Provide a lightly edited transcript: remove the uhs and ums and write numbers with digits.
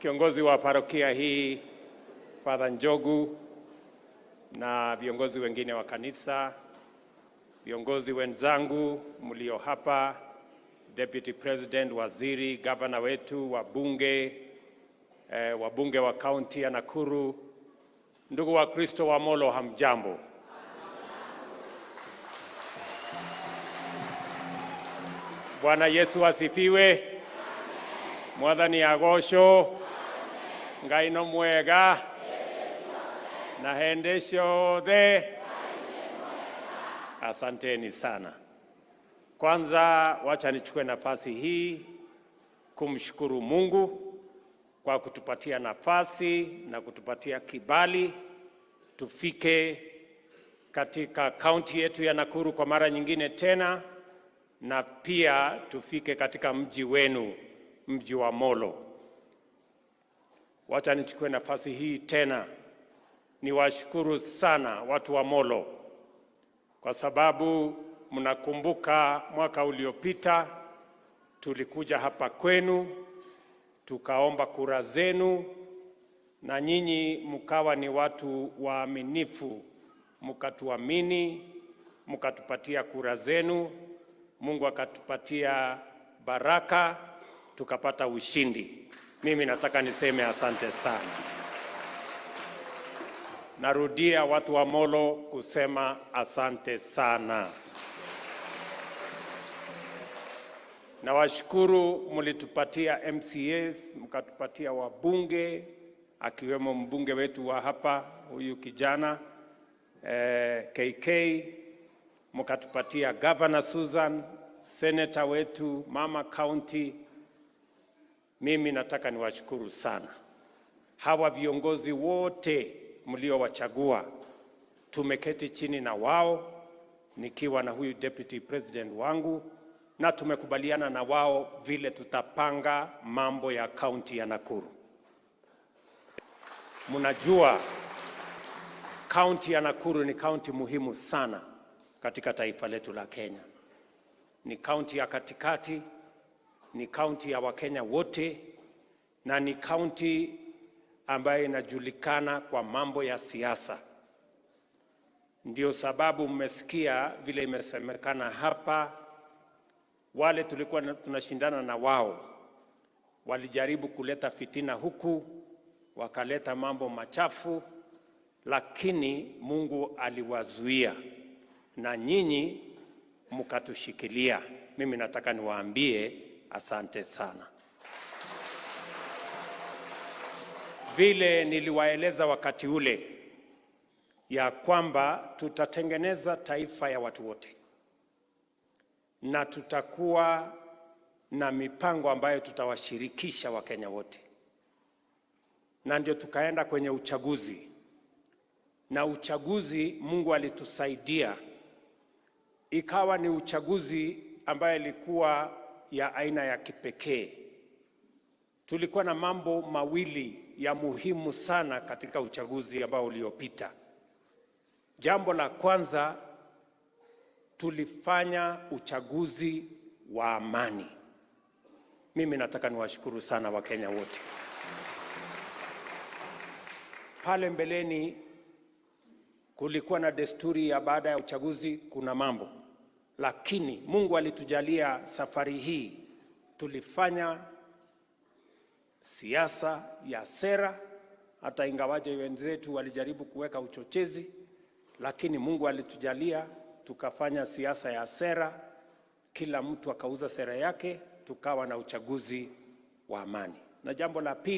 kiongozi wa parokia hii Father Njogu na viongozi wengine wa kanisa, viongozi wenzangu mlio hapa, Deputy President, waziri, gavana wetu, wabunge wa Kaunti ya Nakuru, ndugu wa Kristo wa Molo, hamjambo. Bwana Yesu asifiwe. Mwathani agocwo. Ngai no mwega. Na hende ciothe. Asanteni sana. Kwanza wacha nichukue nafasi hii kumshukuru Mungu kwa kutupatia nafasi na kutupatia kibali tufike katika kaunti yetu ya Nakuru kwa mara nyingine tena, na pia tufike katika mji wenu, mji wa Molo. Wacha nichukue nafasi hii tena niwashukuru sana watu wa Molo, kwa sababu mnakumbuka mwaka uliopita tulikuja hapa kwenu tukaomba kura zenu, na nyinyi mkawa ni watu waaminifu, mkatuamini, mkatupatia kura zenu. Mungu akatupatia baraka, tukapata ushindi. Mimi nataka niseme asante sana. Narudia watu wa Molo kusema asante sana. Na washukuru mlitupatia MCAs, mkatupatia wabunge, akiwemo mbunge wetu wa hapa, huyu kijana KK, mkatupatia Governor Susan, Senator wetu, Mama County. Mimi nataka niwashukuru sana. Hawa viongozi wote mliowachagua, tumeketi chini na wao, nikiwa na huyu Deputy President wangu, na tumekubaliana na wao vile tutapanga mambo ya kaunti ya Nakuru. Mnajua kaunti ya Nakuru ni kaunti muhimu sana katika taifa letu la Kenya. Ni kaunti ya katikati, ni kaunti ya Wakenya wote, na ni kaunti ambayo inajulikana kwa mambo ya siasa. Ndio sababu mmesikia vile imesemekana hapa, wale tulikuwa tunashindana na wao walijaribu kuleta fitina huku, wakaleta mambo machafu, lakini Mungu aliwazuia na nyinyi mkatushikilia. Mimi nataka niwaambie asante sana. Vile niliwaeleza wakati ule ya kwamba tutatengeneza taifa ya watu wote, na tutakuwa na mipango ambayo tutawashirikisha Wakenya wote, na ndio tukaenda kwenye uchaguzi. Na uchaguzi Mungu alitusaidia, ikawa ni uchaguzi ambayo ilikuwa ya aina ya kipekee. Tulikuwa na mambo mawili ya muhimu sana katika uchaguzi ambao uliopita. Jambo la kwanza, tulifanya uchaguzi wa amani. Mimi nataka niwashukuru sana Wakenya wote. Pale mbeleni kulikuwa na desturi ya baada ya uchaguzi kuna mambo, lakini Mungu alitujalia safari hii tulifanya siasa ya sera, hata ingawaje wenzetu walijaribu kuweka uchochezi, lakini Mungu alitujalia tukafanya siasa ya sera, kila mtu akauza sera yake, tukawa na uchaguzi wa amani. Na jambo la pili,